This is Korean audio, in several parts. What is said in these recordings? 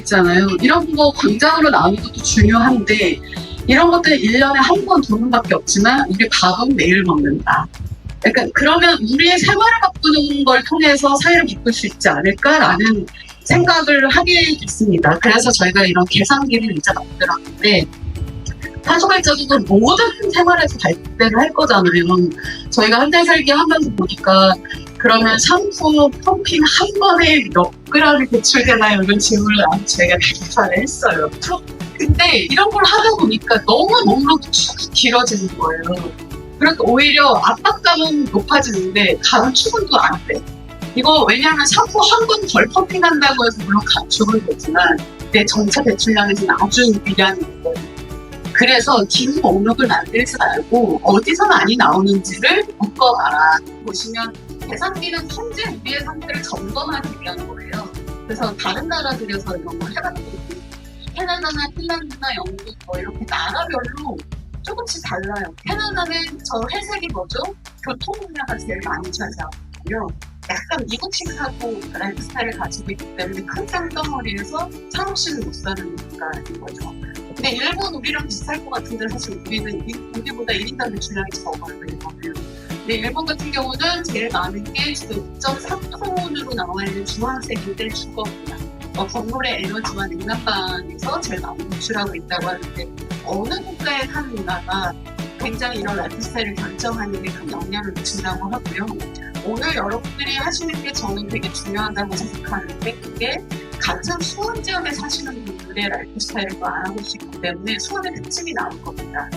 있잖아요. 이런 거 광장으로 나오는 것도 중요한데 이런 것들은 1년에 한 번 도는 밖에 없지만 우리 밥은 매일 먹는다. 약간 그러면 우리의 생활을 바꾸는 걸 통해서 사회를 바꿀 수 있지 않을까라는 생각을 하게 됐습니다. 그래서 저희가 이런 계산기를 이제 만들었는데 탄소발자국은 모든 생활에서 발대를 할 거잖아요. 저희가 한 달 살기 하면서 보니까 그러면 샴푸, 펌핑 한 번에 몇 그램이 배출되나요? 이런 질문을 저희가 계산을 했어요. 근데 이런 걸 하다 보니까 너무 축이 길어지는 거예요. 그래서 오히려 압박감은 높아지는데 감축은 또 안 돼. 이거 왜냐하면 샴푸 한 번 덜 펌핑한다고 해서 물론 감축은 되지만 내 전체 배출량에서는 아주 미량이 있거든요. 그래서 기후 목록을 만들지 말고 어디서 많이 나오는지를 묶어봐라. 보시면 계산기는 현재 우리의 상태를 점검하기 위한 거예요. 그래서 다른 나라들에서 이런 걸 해봤거든요. 캐나다나 핀란드나 영국 이렇게 나라별로 조금씩 달라요. 캐나다는 저 회색이 뭐죠? 교통 분야가 제일 많이 차지하거든요. 약간 미국식하고 라이프 스타일을 가지고 있기 때문에 큰 땅덩어리에서 사무실을 못 사는 국가인 거죠. 근데 일본 우리랑 비슷할 것 같은데 사실 우리는 우리보다 1인당 배출량이 적어요. 일본은. 근데 일본 같은 경우는 제일 많은 게 지금 6.3톤으로 나와 있는 주황색인데 주거분야. 건물의 에너지와 냉난방에서 제일 많이 배출하고 있다고 하는데 어느 국가에 사는 문화가 굉장히 이런 라이프 스타일을 결정하는 데 큰 영향을 미친다고 하고요. 오늘 여러분들이 하시는 게 저는 되게 중요하다고 생각하는데 그게 같은 수원 지역에 사시는 분들의 라이프 스타일을 알아보시기 때문에 수원의 특징이 나올 겁니다.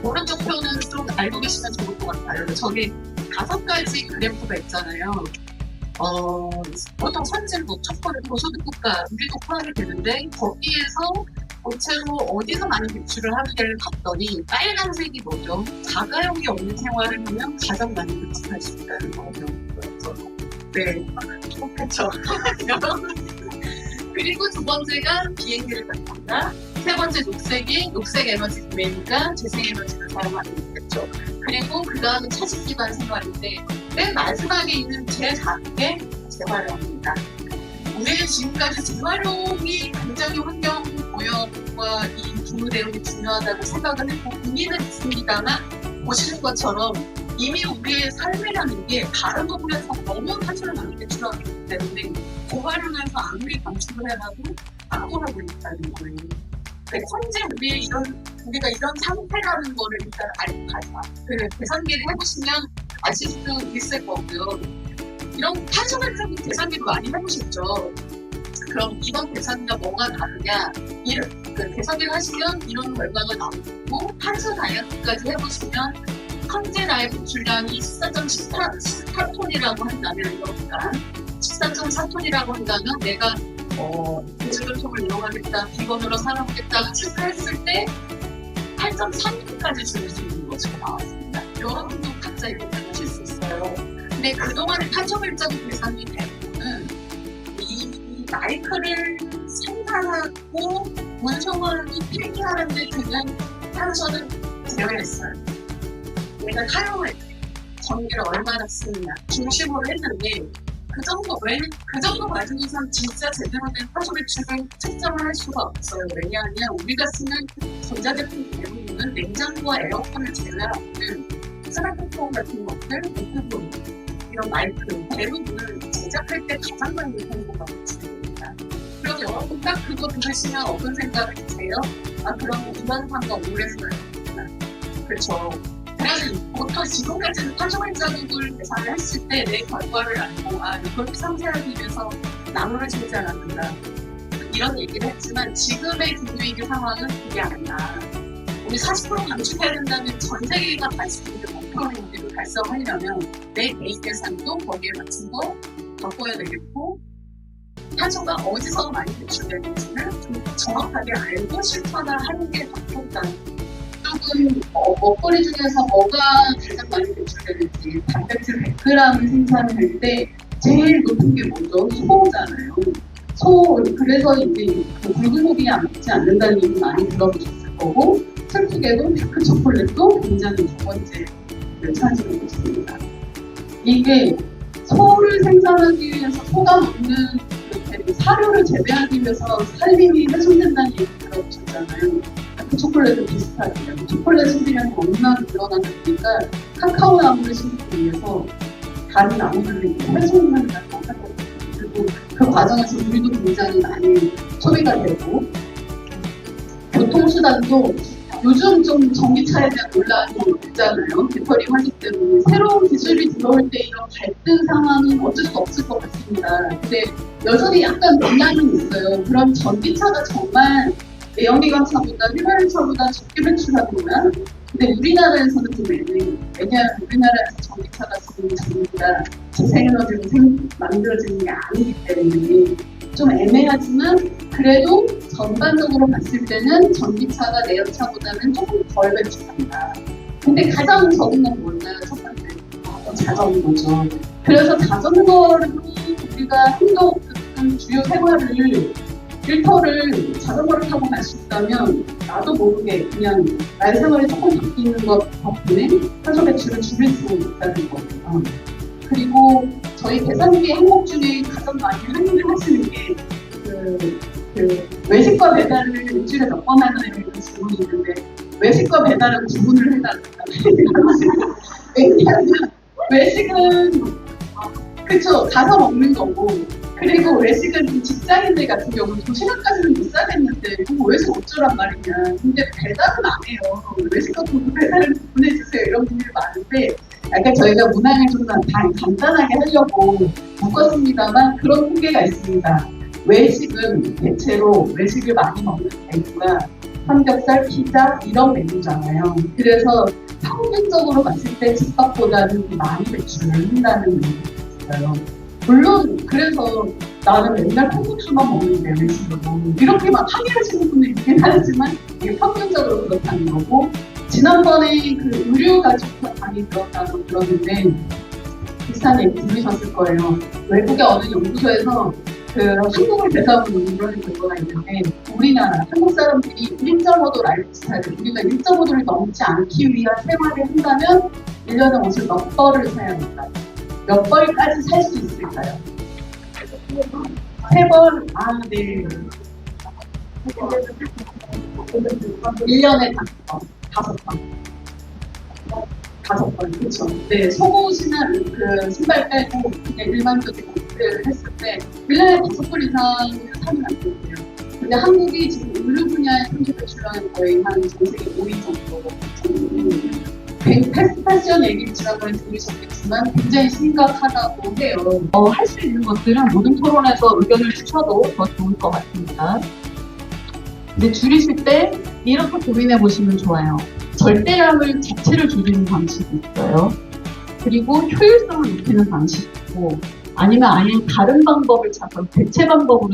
오른쪽 표는 좀 알고 계시면 좋을 것 같아요. 저기 5가지 그래프가 있잖아요. 보통 선진국, 첩보를 고소득 국가, 우리도 포함이 되는데 거기에서 대체로 어디서 많이 배출을 하는지를 봤더니 빨간색이 뭐죠? 자가용이 없는 생활을 하면 가장 많이 배출할 수 있다는 거죠. 네, 그렇죠. 그리고 두 번째가 비행기를 탄다. 세 번째 녹색이 녹색 에너지 구매니까 재생에너지를 사용하는 거겠죠. 그리고 그 다음은 차식 기반 생활인데 맨 마지막에 있는 제일 작은 게 재활용입니다. 우리는 지금까지 재활용이 굉장히 환경 오염과 이 기후 대응이 중요하다고 생각을 했고 의미는 있습니다만 보시는 것처럼 이미 우리의 삶이라는 게 다른 부분에서 너무 탄소를 많이 배출하기 때문에 재활용해서 아무리 감축을 해도 악화하고 있다는 거예요. 현재 우리가 이런 상태라는 거를 일단 알고 가자. 계산기를 해보시면 아실 수 있을 거고요. 이런 탄소 발자국 계산기도 많이 해보셨죠? 그럼 이번 계산기가 뭐가 다르냐? 계산기를 하시면 이런 결과가 나오고 탄소 다이어트까지 해보시면 현재 나의 배출량이 14.4톤이라고 한다면 이러니까 14.4톤이라고 한다면 내가 대중교통을 이용하겠다, 비건으로 살아보겠다고 체크했을 때 8.3톤까지 줄일 수 있는 것으로 나왔습니다. 여러분도 각자 이렇게 하실 수 있어요. 근데 그동안의 탄소 발자국 계산기 대부분은 이 마이크를 생산하고 운송하고 필기하는데 드는 탄소는 제외했어요. 내가 사용할 때 전기를 얼마나 쓰느냐 중심으로 했는데 그 정도 가진 이상 진짜 제대로 된 탄소 배출을 측정을 할 수가 없어요. 왜냐하면 우리가 쓰는 전자제품 대부분은 냉장고와 에어컨을 제외하고는 스마트폰 같은 것들, 노트북, 이런 마이크 대부분은 제작할 때 가장 많이 홍보가 배출됩니다. 그래서 여러분 딱 그거 들으시면 어떤 생각을 드세요? 그럼 이만한가 오래 써야겠구나. 그렇죠. 그래서 보통 지금까지는 탄소 발자국을 계산을 했을 때 내 결과를 알고 이걸 상세하기 위해서 나무를 치지 않았는다 이런 얘기를 했지만 지금의 기후위기 상황은 그게 아니라 우리 40% 감축해야 된다면 전 세계가 발생하는 목표를 우리를 달성하려면 내 개인 계산도 거기에 맞춘 거 바꿔야 되겠고 탄소가 어디서 많이 배출되는지를 좀 정확하게 알고 실천을 하는 게 더 좋다는 조금 먹거리 중에서 뭐가 가장 많이 배출되는지 단백질 100g을 생산할 때 제일 높은 게 뭐죠? 소잖아요. 그래서 이제 붉은 고기에 앉지 않는다는 얘기 많이 들어보셨을 거고 슬프게도 다크 초콜릿도 굉장히 두 번째를 차지하고 있습니다. 이게 소를 생산하기 위해서 소가 먹는 사료를 재배하기 위해서 살림이 훼손된다는 얘기 들어보셨잖아요. 그 초콜릿도 비슷하게요. 초콜릿 소비량이 워낙 늘어나니까 카카오 나무를 심기 위해서 다른 나무들이 훼손한다고 하거든요. 그리고 그 과정에서 우리도 굉장히 많이 소비가 되고, 교통수단도 요즘 좀 전기차에 대한 논란이 있잖아요. 배터리 화재 때문에. 새로운 기술이 들어올 때 이런 갈등 상황은 어쩔 수 없을 것 같습니다. 근데 여전히 약간 논란은 있어요. 그럼 전기차가 정말 내연기관차보다 휘발유차보다 적게 배출하는구나? 근데 우리나라에서는 좀 애매해요. 왜냐하면 우리나라에서 전기차가 지금 전기가 재생에너지로 만들어지는 게 아니기 때문에 좀 애매하지만 그래도 전반적으로 봤을 때는 전기차가 내연차보다는 조금 덜 배출한다. 근데 가장 적은 건 뭘까요? 첫 번째, 자전거죠. 그래서 자전거를 우리가 주요 생활을 일터를 자전거를 타고 갈 수 있다면 나도 모르게 그냥 나의 생활이 조금 바뀌는 것 덕분에 탄소 배출을 줄일 수 있다는 거예요. 그리고 저희 계산기 항목 중에 가장 많이 하시는 게 외식과 배달을 일주일에 몇 번 하나요? 이런 질문이 있는데 외식과 배달은 구분을 해달라. 왜냐하면 외식은 그쵸, 가서 먹는 거고, 그리고 외식은 직장인들 같은 경우는 도시락까지는 못 사겠는데 그거 외식 어쩌란 말이냐. 근데 배달은 안 해요. 외식과 배달을 구분해주세요 이런 분들이 많은데 약간 저희가 문항을 좀 간단하게 하려고 묶었습니다만 그런 통계가 있습니다. 외식은 대체로 외식을 많이 먹는 메뉴가 삼겹살, 피자 이런 메뉴잖아요. 그래서 평균적으로 봤을 때 집밥보다는 많이 배출을 한다는 얘기가 있어요. 물론 그래서 나는 맨날 콩국수만 먹는데 외식으로 이렇게 막 항의하시는 분들이 있긴 하지만 이게 평균적으로 그렇다는 거고, 지난번에 그 의류 가족과 많이 들었다고 들었는데 비슷한 얘기 들으셨을 거예요. 외국의 어느 연구소에서 그 한국을 대상으로 이런 결과가 있는데 우리나라 한국 사람들이 1.5도 라이프 스타일을 우리가 1.5도를 넘지 않기 위한 생활을 한다면 1년에 옷을 몇 벌을 사야 할까요? 몇 벌까지 살 수 있을까요? 3벌? 아, 네. 1년에 5번. 5번, 그렇죠. 네, 속옷이나 그 신발 빼고 그냥 일반적인 옷을 했을 때 1년에 5벌 이상을 사면 안 되고요. 근데 한국이 지금 의류 분야에 현재 배출량이 거의 한 전 세계 5위 정도. 패스트 패션 얘기를 지난번에 들으셨겠지만 굉장히 심각하다고 해요. 할 수 있는 것들은 모든 토론에서 의견을 주셔도 더 좋을 것 같습니다. 근데 줄이실 때 이렇게 고민해 보시면 좋아요. 절대량을 자체를 줄이는 방식이 있어요. 그리고 효율성을 높이는 방식이 있고, 아니면 아예 다른 방법을 찾아서 대체 방법으로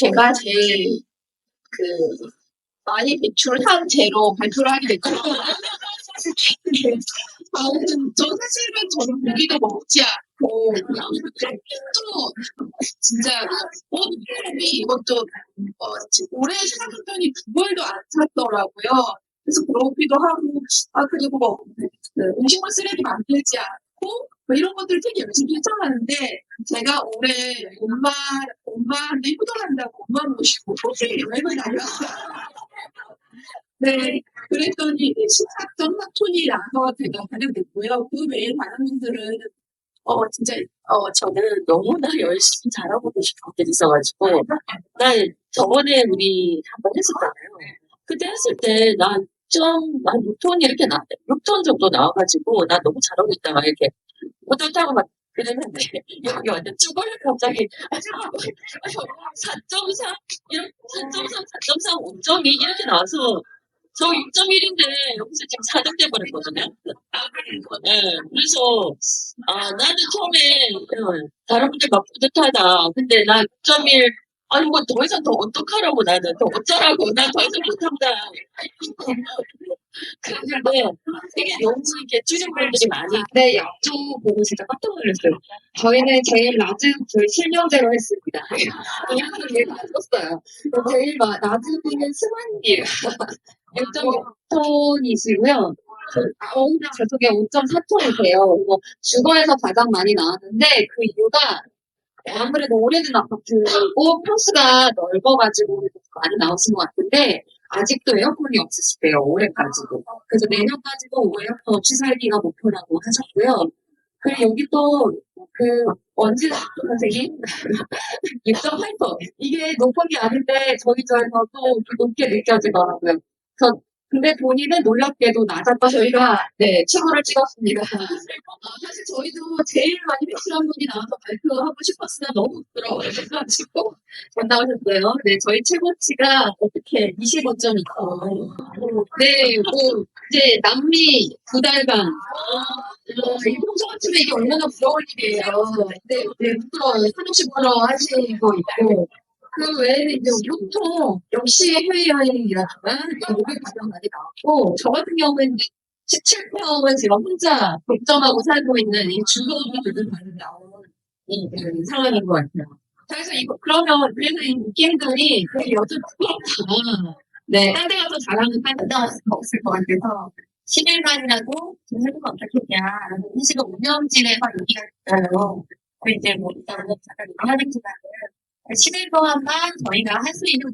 제가 제일 그 많이 배출한 제로 발표를 하게 됐죠. 저 사실은 저는 고기도 먹지 않고 또 진짜 호흡이 이것도 올해 생각했더니 9월도 안 샀더라고요. 그래서 그러기도 하고 그리고 음식물 쓰레기 만들지 않고 이런 것들을 되게 열심히 실천하는데 제가 올해 엄마한테 효도한다고 엄마 모시고 호주에 여행을 다녔어요. 네, 그랬더니 14.4톤이 나서 제가 발견됐고요. 그 외에 다른 분들은 진짜 저는 너무나 열심히 잘하고 계신 것들이 있어가지고 저번에 우리 한번 했었잖아요. 그때 했을 때 난 좀 6톤 이렇게 6톤 정도 나와가지고 나 너무 잘하고 있다가 이렇게 뿌듯하고 막 그랬는데 여기 완전 쭈글려 갑자기 4.3 이렇게 4.3, 4.3, 5.2 이렇게 나와서 저 6.1인데 여기서 지금 4등 돼버렸거든요. 네, 그래서 나는 처음에 다른 분들 막 뿌듯하다. 근데 나 6.1 아니 뭐 더 이상 더 어떡하라고 나는 더 어쩌라고 난 더 이상 못한다. 그런데 되게 너무 이렇게 주신 분들이 많이 네, 약조 보고 진짜 깜짝 놀랐어요. 저희는 제일 낮은 불 실명제로 했습니다. 그냥 얘가 안 썼어요. 제일 낮은 불은 승환님 6.6톤이시고요. 죄송해요. 5.4톤이세요. 주거에서 가장 많이 나왔는데 그 이유가 아무래도 오래된 아파트고 평수가 넓어가지고 많이 나오신 것 같은데 아직도 에어컨이 없으시대요. 올해까지도. 그래서 내년까지도 에어컨 없이 살기가 목표라고 하셨고요. 그리고 여기 또 원진 선생님 6.8톤 이게 높은 게 아닌데 저희 저에서 또 높게 느껴지더라고요. 근데 본인은 놀랍게도 낮았다 저희가 최고를 찍었습니다. 사실 저희도 제일 많이 배출한 분이 나와서 발표하고 싶었으나 너무 부끄러워가지고 안 나오셨어요. 네, 저희 최고치가 어떻게 25.2톤. 네, 이제 남미 2달간. 이 평소 같으면 이게 얼마나 부러울 일이에요. 네, 부러워요. 한없이 부러워하시고 있고. 그 외에는 이제 보통 역시 해외여행이라든가 여기 가장 많이 나왔고 저 같은 경우는 17평은 제가 혼자 독점하고 살고 있는 이 중고등부들도 많이 나온 상황인 것 같아요. 그래서 그래서 이 느낌들이 되게 여전히 부럽다. 네, 딴 데 가서 잘하는 딴 데 없을 것 같아서 11만이라도 좀 해보면 어떻겠냐. 사실은 운영진에서 얘기가 있어요. 이제 일단은 잠깐 얘기하겠지만 10일 동안만 저희가 할 수 있는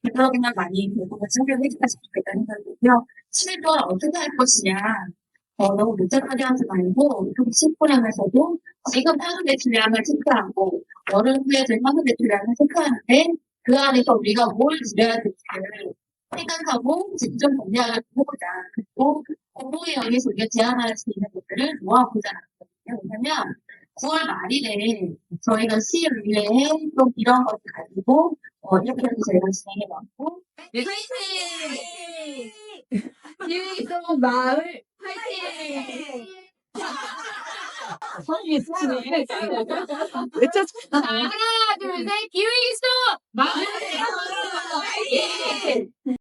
그러기만 많이 대부분 참여해 주셨으면 좋겠다는 생각이고요. 10일 동안 어떻게 할 것이냐. 너무 복잡하게 하지 말고 좀 심플하면서도 지금 하는 매출량을 체크하고 여름 후에 하는 매출량을 체크하는데 그 안에서 우리가 뭘 줄여야 될지를 생각하고 직접 공략을 해보자. 그리고 공동에 의해서 우리가 제안할 수 있는 것들을 모아보자. 왜냐면 9월 말일에 저희가 시의회에 좀 이런 것을 가지고 이렇게 해서 저희가 진행해 왔고 화이팅! 기회성 마을 화이팅! 성이 있으시네. 하나, 둘, 셋, 기회성 마을 화이팅!